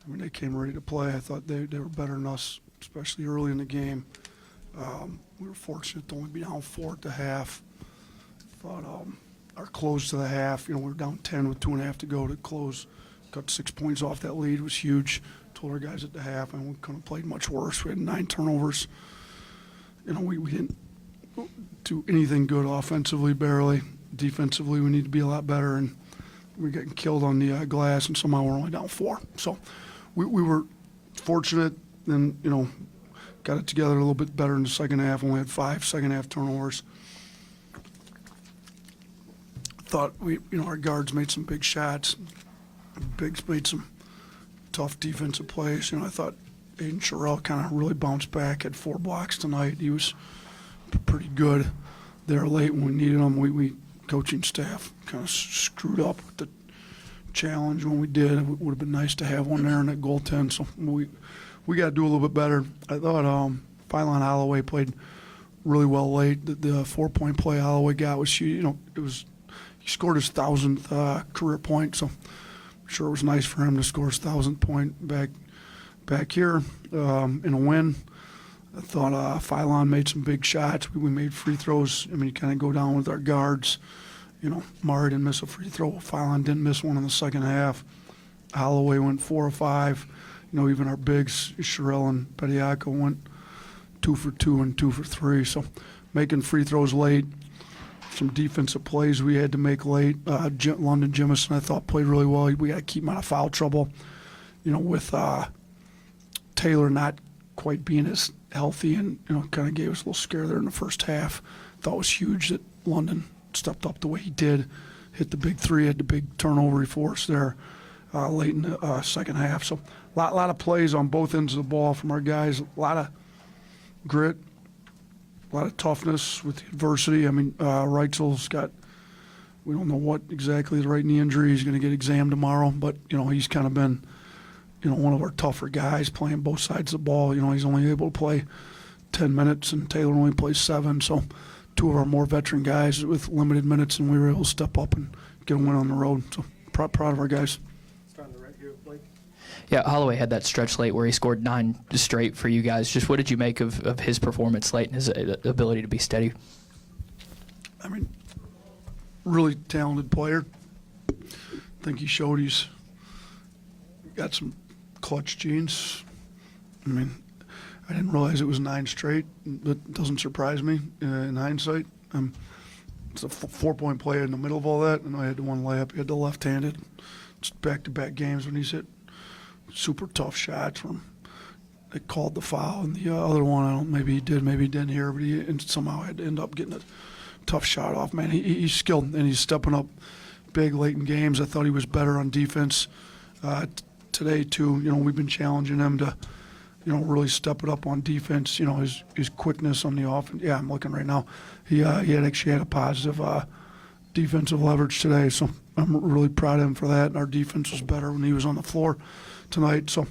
I mean, they came ready to play. I thought they were better than us, especially early in the game. We were fortunate to only be down 4 at the half. Thought our close to the half, we were down 10 with 2.5 to go to close. Got 6 points off that lead. It was huge. Told our guys at the half, and we couldn't have played much worse. We had 9 turnovers. We didn't do anything good offensively, barely. Defensively, we need to be a lot better, and we're getting killed on the glass, and somehow we're only down 4. So we were fortunate, and, got it together a little bit better in the second half. Only had 5 second-half turnovers. Thought our guards made some big shots. Biggs made some tough defensive plays. I thought Aiden Sherrill kind of really bounced back, had 4 blocks tonight. He was pretty good there late when we needed him. We coaching staff kind of screwed up with the challenge when we did. It would have been nice to have one there in that goaltend. So we got to do a little bit better. I thought Phylon Holloway played really well late. The 4-point play Holloway got was huge. He scored his 1,000th career point. So I'm sure it was nice for him to score his 1,000th point back here in a win. I thought Phylon made some big shots. We made free throws. You kind of go down with our guards. Murray didn't miss a free throw. Phylon didn't miss one in the second half. Holloway went 4 of 5. Even our bigs, Sherrill and Pediaco, went 2 for 2 and 2 for 3. So making free throws late. Some defensive plays we had to make late. London Jimison, I thought, played really well. We got to keep him out of foul trouble. With Taylor not quite being as healthy, and kind of gave us a little scare there in the first half. Thought it was huge that London stepped up the way he did, hit the big 3, had the big turnover he forced there late in the second half. So a lot of plays on both ends of the ball from our guys. A lot of grit, a lot of toughness with the adversity. Reitzel's got, we don't know what exactly the right knee injury. He's going to get examined tomorrow, but he's kind of been one of our tougher guys playing both sides of the ball. He's only able to play 10 minutes, and Taylor only plays 7. So 2 of our more veteran guys with limited minutes, and we were able to step up and get a win on the road. So proud of our guys. Yeah, Holloway had that stretch late where he scored 9 straight for you guys. Just what did you make of his performance late and his ability to be steady? Really talented player. I think he showed he's got some clutch genes. I didn't realize it was 9 straight. That doesn't surprise me in hindsight. It's a 4-point play in the middle of all that, and I had the one layup. He had the left-handed. It's back-to-back games when he's hit super tough shots from. They called the foul, and the other one, maybe he did, maybe he didn't hear, but he somehow had to end up getting a tough shot off. Man, he's skilled, and he's stepping up big late in games. I thought he was better on defense today too. We've been challenging him to, really step it up on defense. His quickness on the offense. Yeah, I'm looking right now. He actually had a positive defensive leverage today, so I'm really proud of him for that. And our defense was better when he was on the floor tonight. So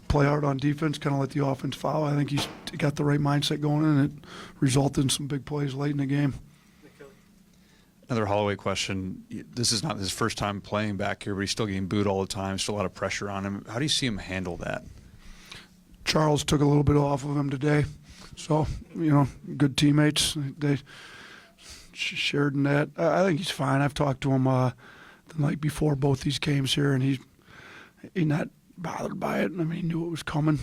play hard on defense, kind of let the offense follow. I think he's got the right mindset going, and it resulted in some big plays late in the game. Another Holloway question. This is not his first time playing back here, but he's still getting booed all the time. Still a lot of pressure on him. How do you see him handle that? Charles took a little bit off of him today. So, good teammates. They shared in that. I think he's fine. I've talked to him the night before both these games here, and he's not bothered by it. He knew it was coming.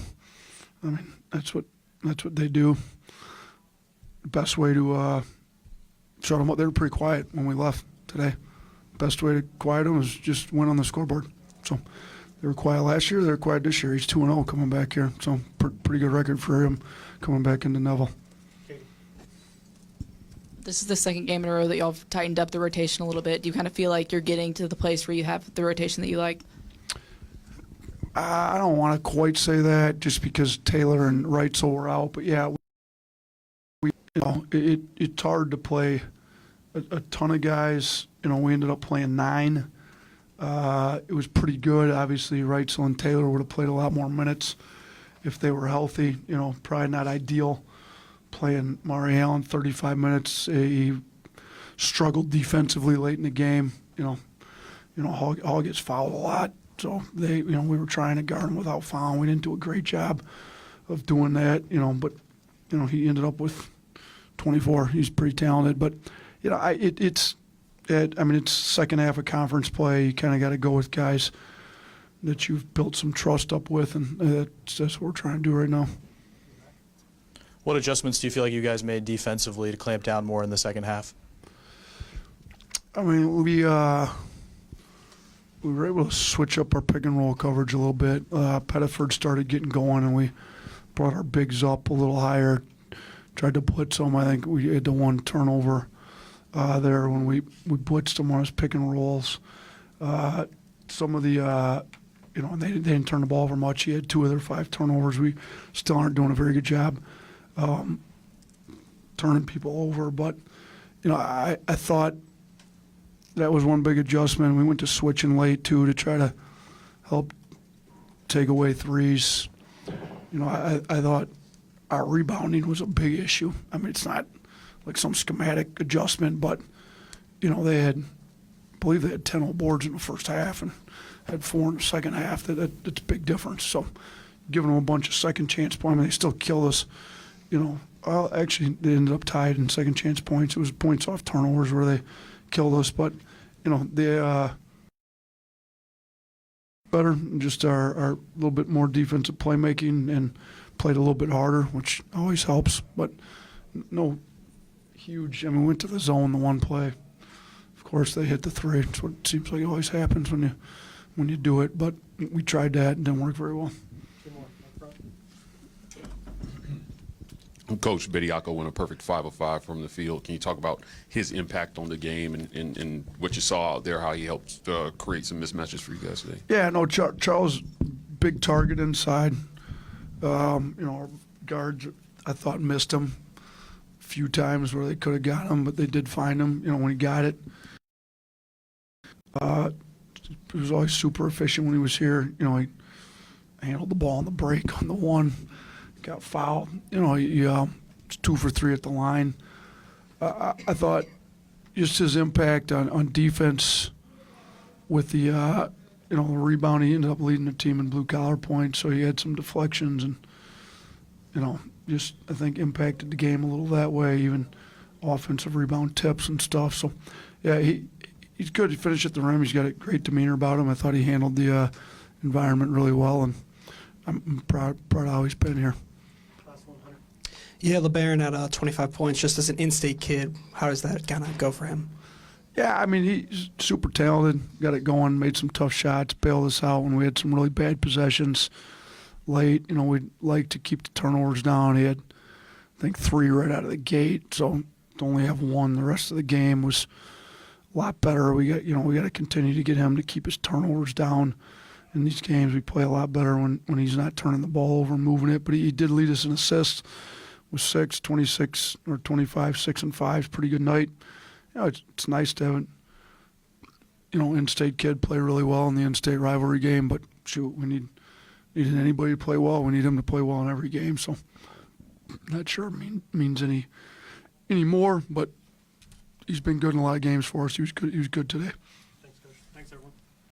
That's what they do. The best way to shut them up. They were pretty quiet when we left today. Best way to quiet them was just win on the scoreboard. So they were quiet last year. They were quiet this year. He's 2-0 coming back here. So pretty good record for him coming back into Neville. This is the second game in a row that y'all have tightened up the rotation a little bit. Do you kind of feel like you're getting to the place where you have the rotation that you like? I don't want to quite say that just because Taylor and Reitzel were out. But, yeah, it's hard to play a ton of guys. We ended up playing 9. It was pretty good. Obviously, Reitzel and Taylor would have played a lot more minutes if they were healthy. Probably not ideal playing Murray Allen 35 minutes. He struggled defensively late in the game. Hall gets fouled a lot. So we were trying to guard him without fouling. We didn't do a great job of doing that, but he ended up with 24. He's pretty talented, but it's second half of conference play. You kind of got to go with guys that you've built some trust up with, and that's what we're trying to do right now. What adjustments do you feel like you guys made defensively to clamp down more in the second half? I mean, we were able to switch up our pick and roll coverage a little bit. Pettiford started getting going, and we brought our bigs up a little higher. Tried to blitz them. I think we had the one turnover there when we blitzed them on his pick and rolls. Some of the they didn't turn the ball over much. He had 2 of their 5 turnovers. We still aren't doing a very good job turning people over. But I thought that was one big adjustment. We went to switching late too to try to help take away threes. I thought our rebounding was a big issue. I mean, it's not like some schematic adjustment, but I believe they had 10 old boards in the first half and had 4 in the second half. That's a big difference. So giving them a bunch of second chance points, I mean, they still killed us. Well, actually, they ended up tied in second chance points. It was points off turnovers where they killed us, but they better, just our little bit more defensive playmaking and played a little bit harder, which always helps, but no huge. I mean, we went to the zone the one play. Of course, they hit the 3. It's what it seems like always happens when you do it, but we tried that and didn't work very well. Coach Bediako went a perfect 5 of 5 from the field. Can you talk about his impact on the game and what you saw out there, how he helped create some mismatches for you guys today? Yeah, no, Charles, big target inside. Our guards, I thought, missed him a few times where they could have got him, but they did find him, when he got it. He was always super efficient when he was here. He handled the ball on the break on the one. Got fouled. He 2 for 3 at the line. I thought just his impact on defense with the the rebound. He ended up leading the team in blue collar points, so he had some deflections and just I think impacted the game a little that way. Even offensive rebound tips and stuff. So yeah, he's good. He finished at the rim. He's got a great demeanor about him. I thought he handled the environment really well, and I'm proud of how he's been here. Yeah, LeBaron at 25 points, just as an in-state kid. How does that kind of go for him? Yeah, I mean, he's super talented, got it going, made some tough shots, bailed us out when we had some really bad possessions late. We'd like to keep the turnovers down. He had, I think, 3 right out of the gate, so to only have 1 the rest of the game was a lot better. We got to continue to get him to keep his turnovers down. In these games, we play a lot better when he's not turning the ball over and moving it, but he did lead us in assists. Was 6, 26, or 25, 6 and 5. Pretty good night. It's nice to have an in-state kid play really well in the in-state rivalry game. But shoot, we needed anybody to play well. We need him to play well in every game. So, not sure it means any more. But he's been good in a lot of games for us. He was good today.